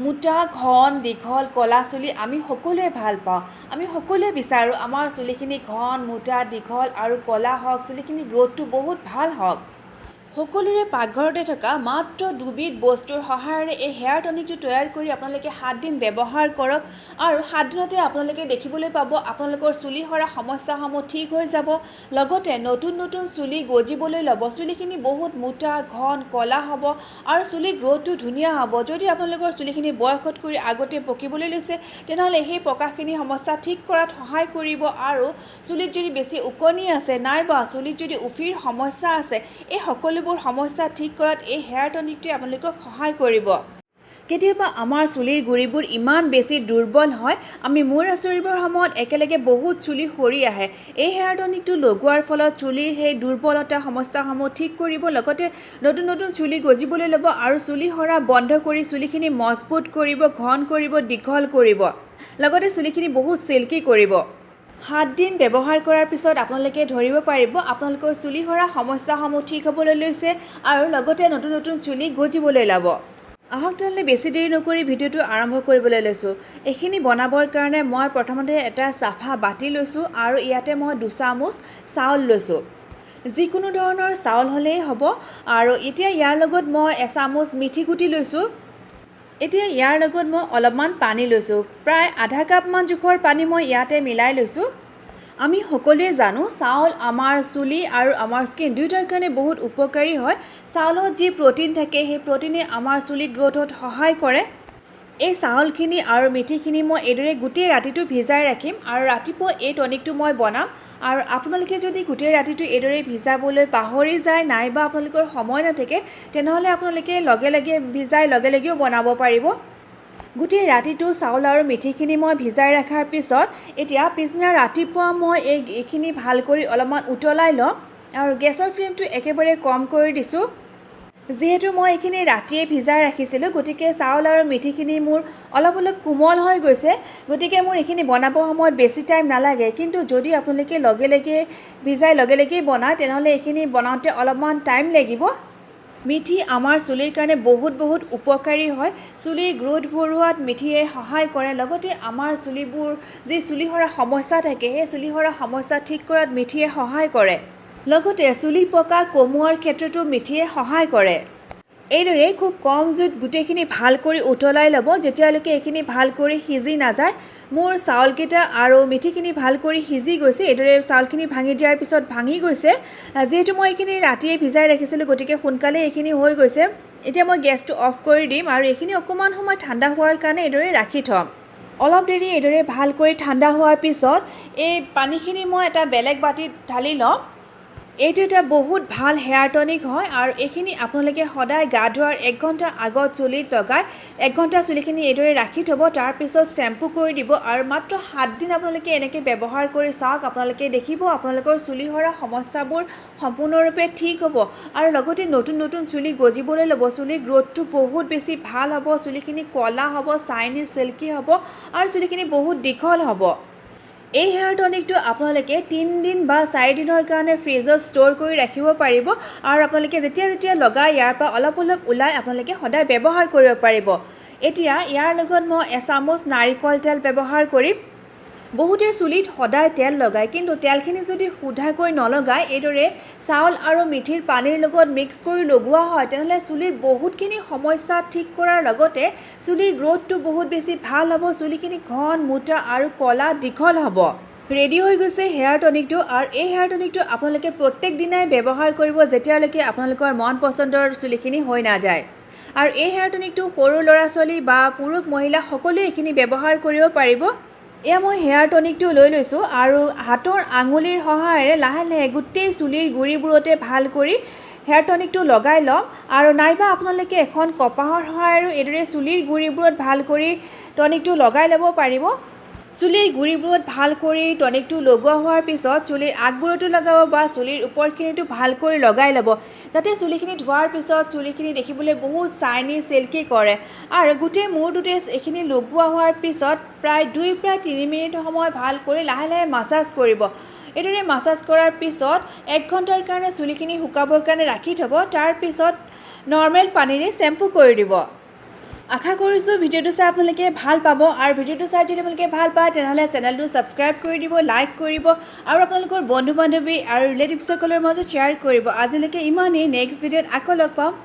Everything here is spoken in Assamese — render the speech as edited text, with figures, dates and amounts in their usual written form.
মোটা ঘন দীঘল কলা চুলি আমি সকলোৱে ভাল পাওঁ। আমি সকলোৱে বিচাৰোঁ আমাৰ চুলিখিনি ঘন মোটা দীঘল আৰু কলা হওক, চুলিখিনি গ্ৰ'থটো বহুত ভাল হওক। সকলোৰে পাকঘৰতে থকা মাত্ৰ দুবিধ বস্তুৰ সহায়েৰে এই হেয়াৰ টনিকটো তৈয়াৰ কৰি আপোনালোকে 7 দিন ব্যৱহাৰ কৰক আৰু 7 দিনতে আপোনালোকে দেখিবলৈ পাব আপোনালোকৰ চুলি সৰা সমস্যাসমূহ ঠিক হৈ যাব। লগতে নতুন নতুন চুলি গজিবলৈ ল'ব, চুলিখিনি বহুত মোটা ঘন কলা হ'ব আৰু চুলিৰ গ্ৰ'থটো ধুনীয়া হ'ব। যদি আপোনালোকৰ চুলিখিনি বয়সতকৈ আগতে পকিবলৈ লৈছে তেনেহ'লে সেই পকাখিনি সমস্যা ঠিক কৰাত সহায় কৰিব আৰু চুলিত যদি বেছি ওকণি আছে নাইবা চুলিত যদি উফিৰ সমস্যা আছে এই সকলোবোৰ সমস্যা ঠিক কৰাত এই হেয়াৰ টনিকটোৱে আপোনালোকক সহায় কৰিব। কেতিয়াবা আমাৰ চুলিৰ গুৰিবোৰ ইমান বেছি দুৰ্বল হয়, আমি মূৰ আঁচুৰিবৰ সময়ত একেলগে বহুত চুলি সৰি আহে। এই হেয়াৰ টনিকটো লগোৱাৰ ফলত চুলিৰ সেই দুৰ্বলতা সমস্যাসমূহ ঠিক কৰিব, লগতে নতুন নতুন চুলি গজিবলৈ ল'ব আৰু চুলি সৰা বন্ধ কৰি চুলিখিনি মজবুত কৰিব, ঘন কৰিব, দীঘল কৰিব, লগতে চুলিখিনি বহুত চিল্কি কৰিব। 7 দিন ব্যৱহাৰ কৰাৰ পিছত আপোনালোকে ধৰিব পাৰিব আপোনালোকৰ চুলি সৰা সমস্যাসমূহ ঠিক হ'বলৈ লৈছে আৰু লগতে নতুন নতুন চুলি গজিবলৈ ল'ব। আহক তেনেহ'লে বেছি দেৰি নকৰি ভিডিঅ'টো আৰম্ভ কৰিবলৈ লৈছোঁ। এইখিনি বনাবৰ কাৰণে মই প্ৰথমতে এটা চাফা বাতি লৈছোঁ আৰু ইয়াতে মই 2 চামুচ চাউল লৈছোঁ। যিকোনো ধৰণৰ চাউল হ'লেই হ'ব। আৰু এতিয়া ইয়াৰ লগত মই এচামুচ মিঠি গুটি লৈছোঁ। এতিয়া ইয়াৰ লগত মই অলপমান পানী লৈছোঁ, প্ৰায় আধা কাপমান জোখৰ পানী মই ইয়াতে মিলাই লৈছোঁ। আমি সকলোৱে জানো চাউল আমাৰ চুলি আৰু আমাৰ স্কিন দুয়োটাৰ কাৰণে বহুত উপকাৰী হয়। চাউলত যি প্ৰ'টিন থাকে সেই প্ৰ'টিনে আমাৰ চুলি গ্ৰ'থত সহায় কৰে। এই চাউলখিনি আৰু মিঠিখিনি মই এইদৰে গোটেই ৰাতিটো ভিজাই ৰাখিম আৰু ৰাতিপুৱা এই টনিকটো মই বনাম। আৰু আপোনালোকে যদি গোটেই ৰাতিটো এইদৰে ভিজাবলৈ পাহৰি যায় নাইবা আপোনালোকৰ সময় নাথাকে তেনেহ'লে আপোনালোকে লগে লগে ভিজাই লগে লগেও বনাব পাৰিব। গোটেই ৰাতিটো চাউল আৰু মিঠিখিনি মই ভিজাই ৰখাৰ পিছত এতিয়া পিছদিনা ৰাতিপুৱা মই এইখিনি ভাল কৰি অলপমান উতলাই ল'ম আৰু গেছৰ ফ্লেমটো একেবাৰে কম কৰি দিছোঁ। যিহেতু মই এইখিনি ৰাতিয়ে ভিজাই ৰাখিছিলোঁ গতিকে চাউল আৰু মিঠিখিনি মোৰ অলপ কোমল হৈ গৈছে, গতিকে মোৰ এইখিনি বনাবৰ সময়ত বেছি টাইম নালাগে। কিন্তু যদি আপোনালোকে লগে লগে ভিজাই লগে লগেই বনায় তেনেহ'লে এইখিনি বনাওঁতে অলপমান টাইম লাগিব। মিঠি আমাৰ চুলিৰ কাৰণে বহুত উপকাৰী হয়। চুলিৰ গ্ৰ'থ বঢ়োৱাত মিঠিয়ে সহায় কৰে, লগতে আমাৰ চুলিবোৰ যি চুলি সৰা সমস্যা থাকে সেই চুলি সৰা সমস্যা ঠিক কৰাত মিঠিয়ে সহায় কৰে, লগতে চুলি পকা কমোৱাৰ ক্ষেত্ৰতো মিঠিয়ে সহায় কৰে। এইদৰে খুব কম জুইত গোটেইখিনি ভাল কৰি উতলাই ল'ব যেতিয়ালৈকে এইখিনি ভাল কৰি সিজি নাযায়। মোৰ চাউলকেইটা আৰু মিঠিখিনি ভাল কৰি সিজি গৈছে। এইদৰে চাউলখিনি ভাঙি দিয়াৰ পিছত ভাঙি গৈছে। যিহেতু মই এইখিনি ৰাতিয়ে ভিজাই ৰাখিছিলোঁ গতিকে সোনকালে এইখিনি হৈ গৈছে। এতিয়া মই গেছটো অফ কৰি দিম আৰু এইখিনি অকণমান সময় ঠাণ্ডা হোৱাৰ কাৰণে এইদৰে ৰাখি থ'ম। অলপ দেৰি এইদৰে ভাল কৰি ঠাণ্ডা হোৱাৰ পিছত এই পানীখিনি মই এটা বেলেগ বাতিত ঢালি ল'ম। এইটো এটা বহুত ভাল হেয়াৰ টনিক হয় আৰু এইখিনি আপোনালোকে সদায় গা ধোৱাৰ 1 ঘণ্টা আগত চুলিত লগাই 1 ঘণ্টা চুলিখিনি এইদৰে ৰাখি থ'ব, তাৰপিছত চেম্পু কৰি দিব আৰু মাত্ৰ 7 দিন আপোনালোকে এনেকৈ ব্যৱহাৰ কৰি চাওক। আপোনালোকে দেখিব আপোনালোকৰ চুলি সৰা সমস্যাবোৰ সম্পূৰ্ণৰূপে ঠিক হ'ব আৰু লগতে নতুন নতুন চুলি গজিবলৈ ল'ব। চুলিৰ গ্ৰ'থটো বহুত বেছি ভাল হ'ব, চুলিখিনি ক'লা হ'ব, চাইনি চিল্কি হ'ব আৰু চুলিখিনি বহুত দীঘল হ'ব। এই হেয়াৰ টনিকটো আপোনালোকে 3 দিন বা 4 দিনৰ কাৰণে ফ্ৰিজত ষ্ট'ৰ কৰি ৰাখিব পাৰিব আৰু আপোনালোকে যেতিয়া লগাই ইয়াৰ পৰা অলপ ওলাই আপোনালোকে সদায় ব্যৱহাৰ কৰিব পাৰিব। এতিয়া ইয়াৰ লগত মই এচামুচ নাৰিকল তেল ব্যৱহাৰ কৰিম। বহুতে চুলিত সদায় তেল লগায়, কিন্তু তেলখিনি যদি সোধাকৈ নলগায় এইদৰে চাউল আৰু মিঠিৰ পানীৰ লগত মিক্স কৰি লগোৱা হয় তেনেহ'লে চুলিৰ বহুতখিনি সমস্যা ঠিক কৰাৰ লগতে চুলিৰ গ্ৰ'থটো বহুত বেছি ভাল হ'ব, চুলিখিনি ঘন মোটা আৰু ক'লা দীঘল হ'ব। ৰেডি হৈ গৈছে হেয়াৰ টনিকটো আৰু এই হেয়াৰ টনিকটো আপোনালোকে প্ৰত্যেক দিনাই ব্যৱহাৰ কৰিব যেতিয়ালৈকে আপোনালোকৰ মন পচন্দৰ চুলিখিনি হৈ নাযায়। আৰু এই হেয়াৰ টনিকটো সৰু ল'ৰা ছোৱালী বা পুৰুষ মহিলা সকলোৱে এইখিনি ব্যৱহাৰ কৰিব পাৰিব। এয়া মই হেয়াৰ টনিকটো লৈ লৈছোঁ আৰু হাতৰ আঙুলিৰ সহায়েৰে লাহে লাহে গোটেই চুলিৰ গুৰিবোৰতে ভাল কৰি হেয়াৰ টনিকটো লগাই ল'ম আৰু নাইবা আপোনালোকে এখন কপাহৰ সহায়েৰে এইদৰে চুলিৰ গুৰিবোৰত ভাল কৰি টনিকটো লগাই ল'ব পাৰিব। চুলিৰ গুৰিবোৰত ভাল কৰি টনিকটো লগোৱা হোৱাৰ পিছত চুলিৰ আগবোৰতো লগাব বা চুলিৰ ওপৰখিনিতো ভাল কৰি লগাই ল'ব, যাতে চুলিখিনি ধোৱাৰ পিছত চুলিখিনি দেখিবলৈ বহুত চাইনি চিল্কি কৰে। আৰু গোটেই মূৰটোতে এইখিনি লগোৱা হোৱাৰ পিছত প্ৰায় 2-3 মিনিট সময় ভাল কৰি লাহে লাহে মাছাজ কৰিব। এইদৰে মাছাজ কৰাৰ পিছত 1 ঘণ্টাৰ কাৰণে চুলিখিনি শুকাবৰ কাৰণে ৰাখি থ'ব, তাৰপিছত নৰ্মেল পানীৰে চেম্পু কৰি দিব। আশা কৰিছোঁ ভিডিঅ'টো চাই আপোনালোকে ভাল পাব আৰু ভিডিঅ'টো চাই যদি আপোনালোকে ভাল পায় তেনেহ'লে চেনেলটো ছাবস্ক্ৰাইব কৰি দিব, লাইক কৰিব আৰু আপোনালোকৰ বন্ধু বান্ধৱী আৰু ৰিলেটিভছসকলৰ মাজত শ্বেয়াৰ কৰিব। আজিলৈকে ইমানেই, নেক্সট ভিডিঅ'ত আকৌ লগ পাম।